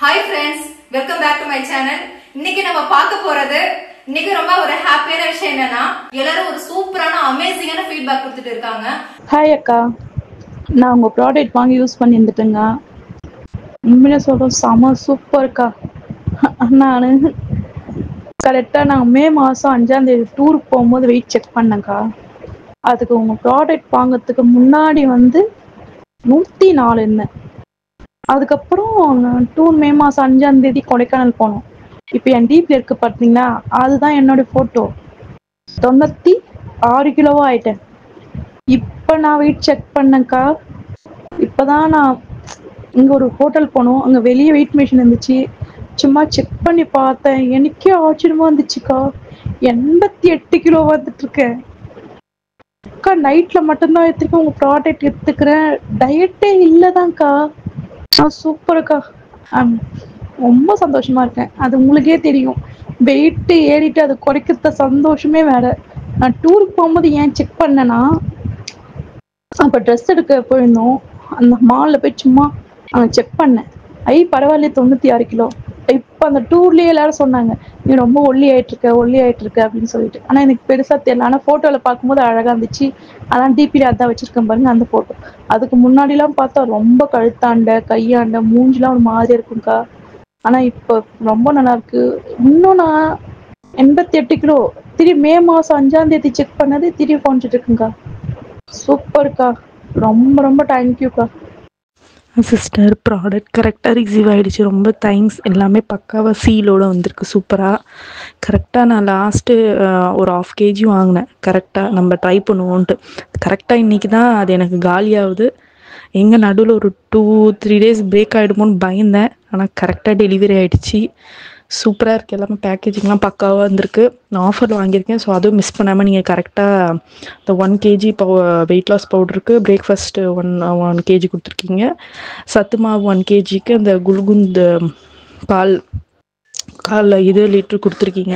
Hi friends, welcome back to my channel. இன்னைக்கு நம்ம பார்க்க போறது இன்னைக்கு ரொம்ப ஒரு ஹாப்பியான விஷயம் என்னன்னா எல்லாரும் ஒரு சூப்பரான அமேசிங்கான ஃபீட்பேக் கொடுத்துட்டு இருக்காங்க. ஹாய் அக்கா, நான் உங்க ப்ராடக்ட் வாங்கி யூஸ் பண்ணியிருந்துட்டுங்க. உண்மையிலே சொல்கிறேன், செம சூப்பர்க்கா. நான் கரெக்டாக நாங்கள் மே மாதம் 5ஆம் தேதி டூருக்கு போகும்போது வெயிட் செக் பண்ணேங்க்கா. அதுக்கு உங்கள் ப்ராடக்ட் வாங்கிறதுக்கு முன்னாடி 104 இருந்தேன். அதுக்கப்புறம் டூர் மே மாதம் 5ஆம் தேதி கொடைக்கானல் போனோம். இப்போ என் டிபியில் இருக்கு பார்த்தீங்களா, அதுதான் என்னோட ஃபோட்டோ. 96 கிலோவாக ஆயிட்டேன். இப்போ நான் வெயிட் செக் பண்ணேங்க்கா. இப்போ தான் நான் இங்கே ஒரு ஹோட்டல் போனோம், அங்கே வெளியே வெயிட் மிஷின் இருந்துச்சு. சும்மா செக் பண்ணி பார்த்தேன், எனக்கே ஆச்சரியமா இருந்துச்சுக்கா. 88 கிலோ வந்துட்டுருக்கேன் அக்கா. நைட்டில் மட்டும்தான் எடுத்துருக்கேன் உங்கள் ப்ராடக்ட் எடுத்துக்கிறேன், டயட்டே இல்லைதான்க்கா. சூப்பர்க்கா, ரொம்ப சந்தோஷமா இருக்கேன். அது உங்களுக்கே தெரியும், வெயிட்டு ஏறிட்டு அது குறைக்கிறத சந்தோஷமே வேற. நான் டூருக்கு போகும்போது ஏன் செக் பண்ணேன்னா, அப்போ ட்ரெஸ் எடுக்க போயிருந்தோம், அந்த மாலில் போய் சும்மா செக் பண்ணேன். பரவாயில்ல, 96 கிலோ. இப்போ அந்த டூர்லேயே எல்லாரும் சொன்னாங்க, நீ ரொம்ப ஒல்லி ஆயிட்டு இருக்க அப்படின்னு சொல்லிட்டு. ஆனால் எனக்கு பெருசாக தெரியல. ஆனால் ஃபோட்டோவில் பார்க்கும்போது அழகாக இருந்துச்சு. அதான் டிபியில் அதான் வச்சுருக்கேன் பாருங்க, அந்த ஃபோட்டோ. அதுக்கு முன்னாடிலாம் பார்த்தா ரொம்ப கழுத்தாண்ட கையாண்ட மூஞ்சிலாம் ஒரு மாதிரி இருக்கும்க்கா. ஆனால் இப்போ ரொம்ப நல்லா இருக்கு. இன்னும் நான் 88 கிலோ திரும்பி மே மாதம் 5ஆம் தேதி செக் பண்ணது திரும்பி குறைஞ்சிட்டு இருக்குங்க்கா. சூப்பர்க்கா, ரொம்ப ரொம்ப தேங்க்யூக்கா. சிஸ்டர், ப்ராடக்ட் கரெக்டாக ரிசீவ் ஆகிடுச்சு, ரொம்ப தேங்க்ஸ். எல்லாமே பக்காவாக சீலோடு வந்திருக்கு, சூப்பராக. கரெக்டாக நான் லாஸ்ட்டு ஒரு 1/2 kg வாங்கினேன், கரெக்டாக நம்ம ட்ரை பண்ணுவோன்ட்டு. கரெக்டாக இன்றைக்கி தான் அது எனக்கு காலியாகுது. எங்கள் நடுவில் ஒரு 2-3 days பிரேக் ஆகிடுமோன்னு பயந்தேன். ஆனால் கரெக்டாக டெலிவரி ஆகிடுச்சு. சூப்பராக இருக்குது, எல்லாமே பேக்கேஜிங்லாம் பக்காவாக வந்திருக்கு. நான் ஆஃபரில் வாங்கியிருக்கேன், ஸோ அதுவும் மிஸ் பண்ணாமல் நீங்கள் கரெக்டாக இந்த 1 kg வெயிட் லாஸ் பவுடருக்கு பிரேக்ஃபாஸ்ட்டு 1 kg கொடுத்துருக்கீங்க. சத்து மாவு 1 kgக்கு அந்த குல்குந்து கால் லிட்டர் கொடுத்துருக்கீங்க.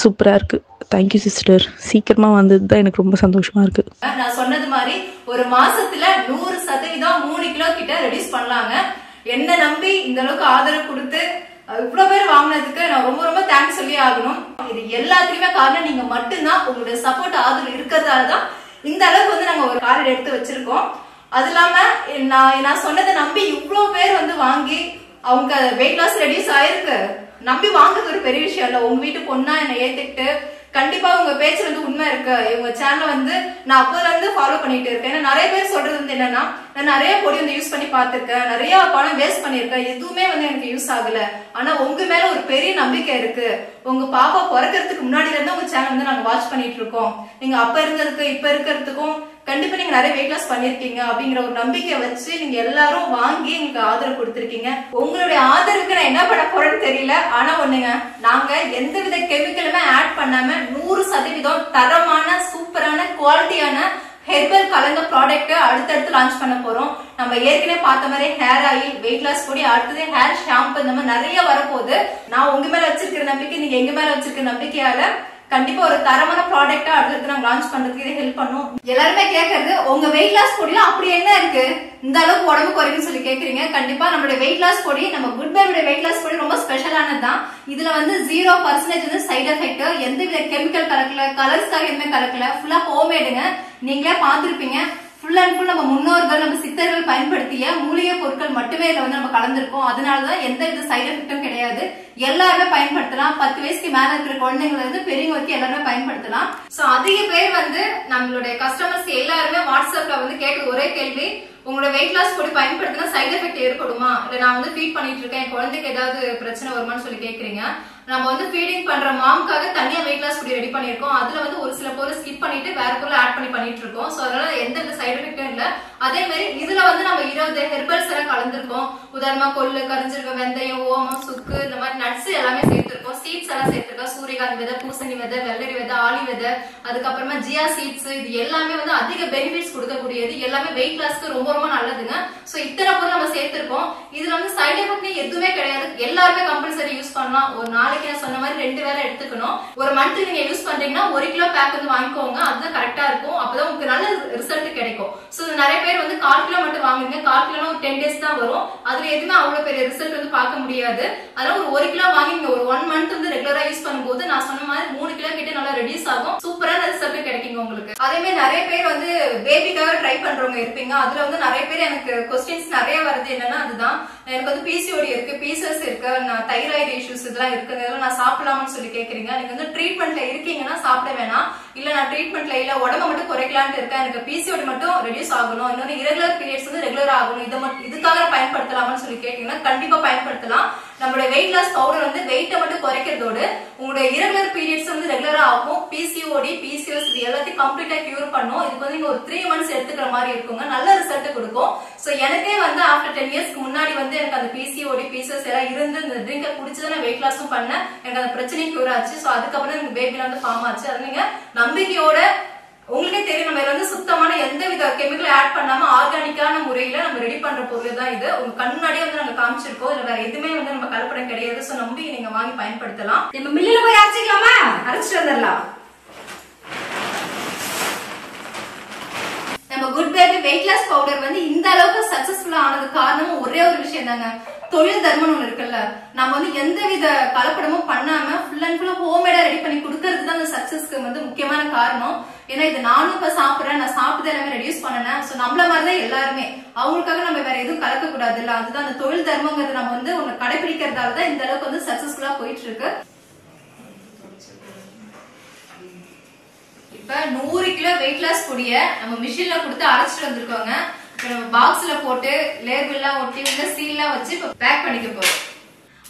சூப்பராக இருக்குது. Thank you sister. சீக்கிரமாக வந்தது தான் எனக்கு ரொம்ப சந்தோஷமாக இருக்குது. நான் சொன்னது மாதிரி ஒரு மாசத்துல 100% 3 கிலோ கிட்ட ரெடியூஸ் பண்ணலாங்க. என்ன நம்பி இந்த அளவுக்கு ஆதரவு கொடுத்து இவ்வளவு பேர் வாங்கினதுக்கு நான் ரொம்ப ரொம்ப தேங்க்ஸ் சொல்லி ஆகணும். இது எல்லாத்துக்குமே காரணம் நீங்க மட்டும்தான். உங்களுடைய சப்போர்ட் ஆதரவு இருக்கிறதாலதான் இந்த அளவுக்கு நாங்க ஒரு கார்டு எடுத்து வச்சிருக்கோம். அது இல்லாம நான் சொன்னதை நம்பி இவ்வளவு பேர் வாங்கி அவங்க வெயிட் லாஸ் ரெடியூஸ் ஆயிருக்கு. நம்பி வாங்குறது ஒரு பெரிய விஷயம் இல்ல. உங்க வீட்டு பொண்ணா என்னை ஏத்துக்கிட்டு கண்டிப்பா உங்க பேச்சு உண்மை இருக்கு. இவங்க சேனல் நான் அப்போதுல இருந்து ஃபாலோ பண்ணிட்டு இருக்கேன். ஏன்னா நிறைய பேர் சொல்றது என்னன்னா, நான் நிறைய பொடி யூஸ் பண்ணி பார்த்திருக்கேன், நிறைய பணம் வேஸ்ட் பண்ணிருக்கேன், எதுவுமே எனக்கு யூஸ் ஆகல. ஆனா உங்க மேல ஒரு பெரிய நம்பிக்கை இருக்கு. உங்க பாப்பா பிறக்கிறதுக்கு முன்னாடில இருந்து உங்க சேனல் நாங்க வாட்ச் பண்ணிட்டு இருக்கோம். நீங்க அப்ப இருந்ததுக்கு இப்ப இருக்கிறதுக்கும் கண்டிப்பா நீங்க நிறைய வெயிட் லாஸ் பண்ணிருக்கீங்க அப்படிங்கிற ஒரு நம்பிக்கை வச்சு நீங்க எல்லாரும் வாங்கி எங்களுக்கு ஆதரவு கொடுத்திருக்கீங்க. உங்களுடைய ஆதரவுக்கு நான் என்ன பண்ண போறேன்னு தெரியல. ஆனா ஒண்ணுங்க, நாங்க எந்தவித கெமிக்கலுமே ஆட் பண்ணாம 100% தரமான சூப்பரான குவாலிட்டியான ஹெர்பல் கலந்த ப்ராடக்ட் அடுத்தடுத்து லான்ச் பண்ண போறோம். நம்ம ஏற்கனவே பார்த்த மாதிரி ஹேர் ஆயில், வெயிட் லாஸ் பொடி, அடுத்தது ஹேர் ஷாம்பு, இந்த மாதிரி நிறைய வரப்போகுது. நான் உங்க மேல வச்சிருக்கிற நம்பிக்கை, நீங்க எங்க மேல வச்சிருக்கிற நம்பிக்கையால கண்டிப்பா ஒரு தரமான ப்ராடக்டா அடுத்து நாங்க லான்ச் பண்றதுக்கு இது ஹெல்ப் பண்ணும். எல்லாருமே கேக்குறது, உங்க வெயிட் லாஸ் பொடியில அப்படி என்ன இருக்கு இந்த அளவுக்கு உடம்பு குறையும்னு சொல்லி கேக்குறீங்க. கண்டிப்பா நம்மளுடைய வெயிட் லாஸ் பொடி, நம்ம குட் பேபியோட வெயிட் லாஸ் பொடி ரொம்ப ஸ்பெஷலானதுதான். இதுல 0% சைடு எஃபெக்ட், எந்தவித கெமிக்கல் கலக்கல, கலர்ஸ்க்காக எதுவுமே கலக்கல, ஃபுல்லா ஹோம்மேடுங்க. நீங்களே பாத்துருப்பீங்க. ஃபுல் அண்ட் ஃபுல் நம்ம முன்னோர்கள், நம்ம சித்தர்கள் பயன்படுத்திய மூலிகை பொருட்கள் மட்டுமே இதை நம்ம கலந்துருக்கோம். அதனாலதான் எந்த வித சைடு எஃபெக்டும் கிடையாது. எல்லாருமே பயன்படுத்தலாம். 10 வயசுக்கு மேல இருக்கிற குழந்தைங்கள இருந்து பெரியவங்க வரைக்கும் எல்லாருமே பயன்படுத்தலாம். சோ அதிக பேர் நம்மளுடைய கஸ்டமர்ஸ் எல்லாருமே வாட்ஸ்அப்ல கேட்க ஒரே கேள்வி, உங்களோட வெயிட் லாஸ் பொடி பயன்படுத்தினா சைடு எஃபெக்ட் ஏற்படுமா, இல்ல நான் ஃபீட் பண்ணிட்டு இருக்கேன், என் குழந்தைக்கு ஏதாவது பிரச்சனை வருமானு சொல்லி கேக்குறீங்க. நம்ம ஃபீடிங் பண்ற மாம்காக தனியா வெயிட் லாஸ் பொடி ரெடி பண்ணிருக்கோம். அதுல ஒரு சில பொருள் ஸ்கிப் பண்ணிட்டு வேற பொருள் ஆட் பண்ணிட்டு இருக்கோம். சோ அதனால எந்த சைடு எஃபெக்டும் இல்ல. அதே மாதிரி இதுல நம்ம 20 ஹெர்பல்ஸ் எல்லாம் கலந்துருக்கோம். உதாரணமா கொள்ளு, கரிஞ்சிருக்க, வெந்தயம், ஓமம், சுக்கு, இந்த மாதிரி நட்ஸ் எல்லாமே சேர்த்திருக்கோம். சீட்ஸ் எல்லாம் சேர்த்திருக்கோம். சூரியகாந்தி விதை, பூசணி விதை, வெள்ளரி விதை, ஆளி விதை, அதுக்கப்புறமா ஜியா சீட்ஸ். இது எல்லாமே அதிக பெனிஃபிட்ஸ் கொடுக்கக்கூடியது. எல்லாமே வெயிட் லாஸ்க்கு ரொம்ப ரொம்ப நல்லதுங்க. சோ இத்தனை பொருள் நம்ம சேர்த்திருக்கோம். இதுல சைடு எஃபெக்ட் எதுவுமே கிடையாது. எல்லாருமே கம்பல்சரி யூஸ் பண்ணலாம். ஒரு நாளைக்கு நான் சொன்ன மாதிரி 2 வேளை எடுத்துக்கணும். ஒரு மந்த் நீங்க யூஸ் பண்றீங்கன்னா 1 கிலோ பேக் வந்து வாங்கிக்கோங்க. அதுதான் கரெக்டா இருக்கும். அப்பதான் உங்களுக்கு நல்ல ரிசல்ட் கிடைக்கும். சோ நிறைய பேர் வந்து 1/4 கிலோ மட்டும் வாங்குங்க. 1/4 கிலோ ஒரு 10 டேஸ் தான் வரும். அதுல எதுவுமே அவ்வளவு பெரிய ரிசல்ட் வந்து பார்க்க முடியாது. அதனால ஒரு 1 கிலோ வாங்கி நீங்க ஒரு 1 மந்த் வந்து ரெகுலரா யூஸ் பண்ணும்போது நான் சொன்ன மாதிரி 3 கிலோ கிட்ட நல்லா ரெடியூஸ் ஆகும். சூப்பரான ரிசல்ட் கிடைக்குங்க உங்களுக்கு. அதே மாதிரி நிறைய பேர் வந்து பேபிக்காக ட்ரை பண்றவங்க இருப்பீங்க. அதுல வந்து நிறைய பேர் எனக்கு क्वेश्चंस நிறைய வருது. என்னன்னா அதுதான் எனக்கு வந்து பிசிஓடி இருக்கு, பிசிஎஸ் இருக்கு, நான் தைராய்டு இஷ்யூஸ் இதெல்லாம் இருக்கு, இதெல்லாம் நான் சாப்பிடலாம்னு சொல்லி கேக்குறீங்க. நீங்க வந்து ட்ரீட்மெண்ட்ல இருக்கீங்கன்னா சாப்பிட வேணாம். இல்ல நான் ட்ரீட்மெண்ட்ல இல்ல உடம்ப மட்டும் குறைக்கலாம்னு இருக்கேன், எனக்கு பிசிஓடி மட்டும் ரெடியூஸ் ஆகணும், இன்னொரு இரகுலர் பீரியட்ஸ் வந்து ரெகுலர் ஆகணும், இதுக்காக பயன்படுத்தலாம்னு சொல்லி கேட்டீங்கன்னா கண்டிப்பா பயன்படுத்தலாம். நம்மளுடைய வெயிட் லாஸ் பவுடர் வந்து வெயிட்ட மட்டும் குறைக்கிறதோடு உங்களுடைய இரகுலர் பீரியட்ஸ் வந்து ரெகுலரா ஆகும். பிசிஓடி, பிசிஎஸ் இது எல்லாத்தையும் கம்ப்ளீட்டா கியூர் பண்ணும். இதுக்கு வந்து நீங்க ஒரு 3 மந்த்ஸ் எடுத்துக்கிற மாதிரி இருக்குங்க. நல்ல ரிசல்ட் கொடுக்கும். சோ எனக்கே வந்து ஆஃப்டர் 10 இயர்ஸ்க்கு முன்னாடி வந்து எனக்கு அந்த பிசிஓடி, பிசிஎஸ் எல்லாம் இருந்து இந்த ட்ரிங்கை குடிச்சதை நான் வெயிட் லாஸும் பண்ணேன். எனக்கு அந்த பிரச்சனை கியூர் ஆச்சு. சோ அதுக்கப்புறம் எனக்கு பேபில வந்து ஃபார்ம் ஆச்சு. அது நீங்க நம்பிக்கையோட உங்களுக்கே தெரியும் நம்ம வந்து சுத்தமான எந்த வித கெமிக்கல் ஆட் பண்ணாம ஆர்கானிக்கான முறையில நம்ம ரெடி பண்ற பொருள் தான் இது. உங்க கண்ணாடியே வந்து நாங்க காமிச்சிருக்கோம். இதுல வேற எதுவுமே வந்து நம்ம கலப்படம் கிடையாது. சோ நம்பி நீங்க வாங்கி பயன்படுத்தலாம். நம்ம மில்லுல போய் அரைச்சிக்கலாமா? அரைச்சிட்டு வந்துடலாம். நம்ம good baby weight loss powder வந்து இந்த அளவுக்கு சக்சஸ்ஃபுல்லா ஆனது காரணம் ஒரே ஒரு விஷயம் தாங்க. தொழில் தர்மம் ஒண்ணு இருக்குல்ல. நம்ம வந்து எந்த வித கலப்படமும் பண்ணாம ஃபுல் அண்ட் ஃபுல்லா ஹோம்மேடா ரெடி பண்ணி கொடுக்கறது தான் அந்த சக்சஸ்க்கு வந்து முக்கியமான காரணம். ஏன்னா இது நானும் இப்ப சாப்பிடுறேன், நான் சாப்பிட்டு எல்லாமே ரெடியூஸ் பண்ணேன். சோ நம்மள மாதிரிதான் எல்லாருமே. அவங்களுக்காக நம்ம வேற எதுவும் கலக்க கூடாது இல்ல. அதுதான் அந்த தொழில் தர்மங்கிறது நம்ம வந்து ஒண்ணு கடைபிடிக்கிறதாலதான் இந்த அளவுக்கு வந்து சக்சஸ்ஃபுல்லா போயிட்டு இருக்கு. இப்ப 100 கிலோ வெயிட் லாஸ் பொடிய நம்ம மிஷின்ல கொடுத்து அரைச்சிட்டு வந்திருக்கோங்க. நம்ம பாக்ஸ்ல போட்டு லேபிள் எல்லாம் ஒட்டி உள்ள சீல்லாம் வச்சு இப்ப பேக் பண்ணிக்க போறோம்.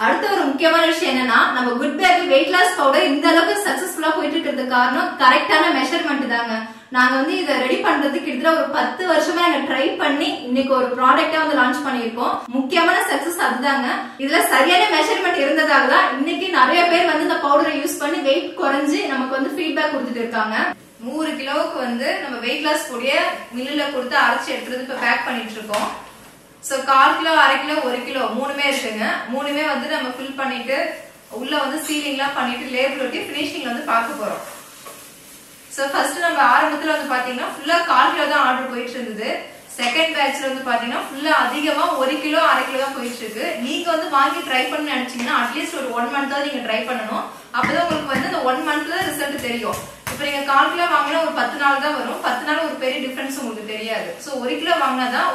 அடுத்த ஒரு முக்கியமான விஷயம் என்னன்னா நம்ம good baby weight loss powder இந்த அளவுக்கு சக்சஸ்ஃபுல்லா போயிட்டு இருக்கிறதுக்கு காரணம் கரெக்டான மெஷர்மெண்ட் தாங்க. நாங்க வந்து இதை ரெடி பண்றதுக்கு கிட்டத்தட்ட ஒரு 10 வருஷமா நாங்க ட்ரை பண்ணி இன்னைக்கு ஒரு ப்ராடக்டா வந்து லான்ச் பண்ணிருக்கோம். முக்கியமான சக்சஸ் அதுதாங்க. இதுல சரியான மெஷர்மெண்ட் இருந்ததால தான் இன்னைக்கு நிறைய பேர் வந்து இந்த பவுடரை யூஸ் பண்ணி வெயிட் குறைஞ்சு நமக்கு வந்து ஃபீட்பேக் கொடுத்துட்டு இருக்காங்க. 100 கிலோவுக்கு வந்து நம்ம வெயிட் லாஸ் பொடிய மில்லுல கொடுத்து அரைச்சு எடுத்துறது இப்ப பேக் பண்ணிட்டு இருக்கோம். சோ 1/4 கிலோ, 1/2 கிலோ, 1 கிலோ மூணுமே இருக்குங்க. மூணுமே வந்து நம்ம ஃபில் பண்ணிட்டு உள்ள வந்து சீலிங் எல்லாம் பண்ணிட்டு லேபிள் ஒட்டி பினிஷிங்ல வந்து பார்க்க போறோம். சோ ஃபர்ஸ்ட் நம்ம ஆரம்பத்துல வந்து பாத்தீங்கன்னா ஃபுல்லா 1/4 கிலோ தான் ஆர்டர் போயிட்டு இருந்தது. செகண்ட் பேட்ச்ல வந்து பாத்தீங்கன்னா ஃபுல்லா அதிகமா 1 கிலோ, 1/2 கிலோ தான் போயிட்டு இருக்கு. நீங்க வந்து வாங்கி ட்ரை பண்ண நினைச்சீங்கன்னா அட்லீஸ்ட் ஒரு 1 மந்த் தான் நீங்க ட்ரை பண்ணணும். அப்பதான் உங்களுக்கு வந்து அந்த 1 மந்த்ல ரிசல்ட் தெரியும். இப்ப நீங்க 1/4 கிலோ வாங்கினா ஒரு 10 நாள் தான் வரும். 10 நாள் ஒரு பெரிய டிஃபரன்ஸ் உங்களுக்கு தெரியாது. சோ 1 கிலோ வாங்கினாதான்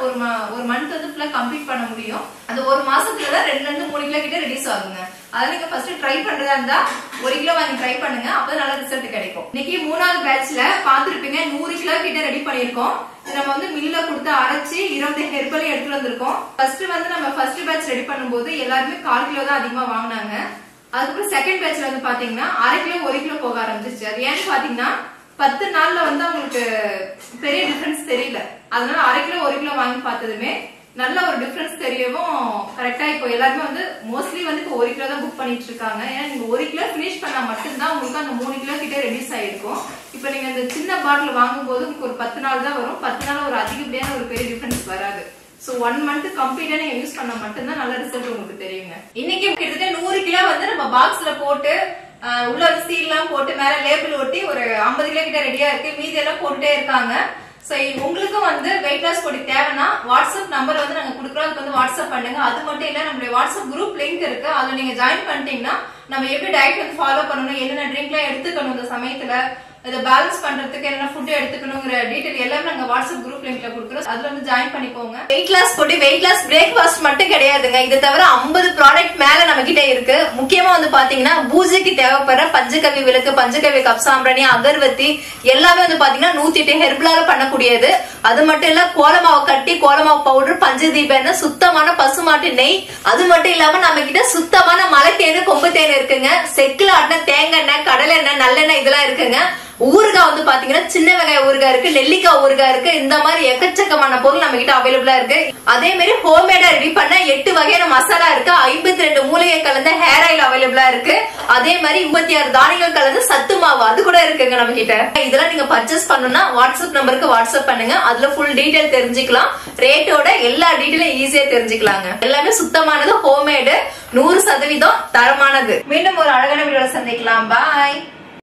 ஒரு மந்த் வந்து ஃபுல்லா கம்ப்ளீட் பண்ண முடியும். அந்த ஒரு மாசத்துல தான் 2 ல இருந்து 3 கிலோ கிட்ட ரெடியூஸ் ஆகுங்க. அத நீங்க ஃபர்ஸ்ட் ட்ரை பண்றதா இருந்தா 1 கிலோ வாங்கி ட்ரை பண்ணுங்க. அப்பதான் நல்ல ரிசல்ட் கிடைக்கும். இன்னைக்கு 3வது பேட்ச்ல பாத்துருப்பீங்க 100 கிலோ கிட்ட ரெடி பண்ணிருக்கோம். நம்ம வந்து மில்லுல கொடுத்து அரைச்சு 20 ஹெர்பலையும் எடுத்துட்டு வந்திருக்கோம். ஃபர்ஸ்ட் வந்து நம்ம ஃபர்ஸ்ட் பேட்ச் ரெடி பண்ணும்போது எல்லாருமே 1/4 கிலோ தான் அதிகமா வாங்கினாங்க. அதுக்கப்புறம் செகண்ட் பேட்ச்ல வந்து பாத்தீங்கன்னா 1/2 கிலோ, 1 கிலோ போக ஆரம்பிச்சிச்சு. அது ஏன்னு பாத்தீங்கன்னா 10 நாள்ல வந்து அவங்களுக்கு பெரிய டிஃபரன்ஸ் தெரியல. அதனால 1/2 கிலோ, 1 கிலோ வாங்கி பார்த்ததுமே நல்ல ஒரு டிஃபரன்ஸ் தெரியவும் கரெக்டா இப்போ எல்லாருமே வந்து மோஸ்ட்லி வந்து இப்போ 1 கிலோ தான் புக் பண்ணிட்டு இருக்காங்க. ஏன்னா நீங்க 1 கிலோ பினிஷ் பண்ணா மட்டும்தான் உங்களுக்கு அந்த 3 கிலோ கிட்ட ரெடியூஸ் ஆயிருக்கும். இப்ப நீங்க இந்த சின்ன பாட்டில் வாங்கும் போது உங்களுக்கு ஒரு 10 நாள் தான் வரும். 10 நாள் ஒரு அதிகப்படியான ஒரு பெரிய டிஃபரன்ஸ் வராது. சோ 1 மந்த் கம்ப்ளீட்டா நீங்க யூஸ் பண்ணா மட்டும்தான் நல்ல ரிசல்ட் உங்களுக்கு தெரியுங்க. இன்னைக்கு கிட்டத்தட்ட 100 கிலோ வந்து நம்ம பாக்ஸ்ல போட்டு உள்ள சீல் எல்லாம் போட்டு மேல லேபிள் ஒட்டி ஒரு 50 கிலோ கிட்ட ரெடியா இருக்கு. மீதி எல்லாம் போட்டுட்டே இருக்காங்க. சோ உங்களுக்கும் வந்து வெயிட் லாஸ் பொடி தேவைன்னா வாட்ஸ்அப் நம்பர் வந்து நாங்க குடுக்குறோம். அதுக்கு வந்து வாட்ஸ்அப் பண்ணுங்க. அது மட்டும் இல்ல நம்மளுடைய வாட்ஸ்அப் குரூப் லிங்க் இருக்கு. அதுல நீங்க ஜாயின் பண்ணிட்டீங்கன்னா நம்ம எப்படி டயட் வந்து ஃபாலோ பண்ணணும், என்னென்ன ட்ரிங்க் எல்லாம் எடுத்துக்கணும் இந்த சமயத்துல, இதை பேலன்ஸ் பண்றதுக்கு என்ன ஃபுட் எடுத்துக்கணுங்கிற டீடைல் எல்லாமே நாங்க வாட்ஸ்அப் குரூப் லிங்க்ல கொடுக்குறோம். அதுல வந்து ஜாயின் பண்ணிக்கோங்க. வெயிட் லாஸ் பொடி வெயிட் லாஸ் பிரேக்ஃபாஸ்ட் மட்டும் கிடையாதுங்க. இது தவிர 50 ப்ராடக்ட் மேல நம்ம கிட்ட இருக்கு. முக்கியமா வந்து பாத்தீங்கன்னா பூஜைக்கு தேவைப்படுற பஞ்சகவி விளக்கு, பஞ்சகவி கப்சாம்பிராணி, அகர்வத்தி எல்லாமே வந்து பாத்தீங்கன்னா 108 ஹெர்பலால பண்ணக்கூடியது. அது மட்டும் இல்ல கோலமாவு கட்டி, கோலமாவு பவுடர், பஞ்சதீப எண்ணெய், சுத்தமான பசுமாட்டு நெய், அது மட்டும் இல்லாம நம்ம கிட்ட சுத்தமான மலை தேனு, கொம்பு தேனு இருக்குங்க. செக்குல ஆட்டின தேங்காய் எண்ணெய், கடலை எண்ணெய், நல்லெண்ணெய் இதெல்லாம் இருக்குங்க. ஊறுகாய் வந்து பாத்தீங்கன்னா சின்ன வெங்காய ஊறுகாய் இருக்கு, நெல்லிக்காய் ஊறுகாய் இருக்கு. இந்த மாதிரி எக்கச்சக்கமான பொருள் நம்ம கிட்ட அவைலபிளா இருக்கு. அதே மாதிரி ஹோம்மேடா ரெடி பண்ண 8 வகையான மசாலா இருக்கு. 52 மூலிகை கலந்த ஹேர் ஆயில் அவைலபிளா இருக்கு. அதே மாதிரி 36 தானியங்கள் கலந்த சத்து மாவு அது கூட இருக்குங்க நம்ம கிட்ட. இதெல்லாம் நீங்க பர்ச்சேஸ் பண்ணணும்னா வாட்ஸ்அப் நம்பருக்கு வாட்ஸ்அப் பண்ணுங்க. அதுல ஃபுல் டீடைல் தெரிஞ்சுக்கலாம். ரேட்டோட எல்லா டீடைலும் ஈஸியா தெரிஞ்சுக்கலாங்க. எல்லாமே சுத்தமானது, ஹோம்மேடு, 100% தரமானது. மீண்டும் ஒரு அழகான வீடியோல சந்திக்கலாம். பாய்.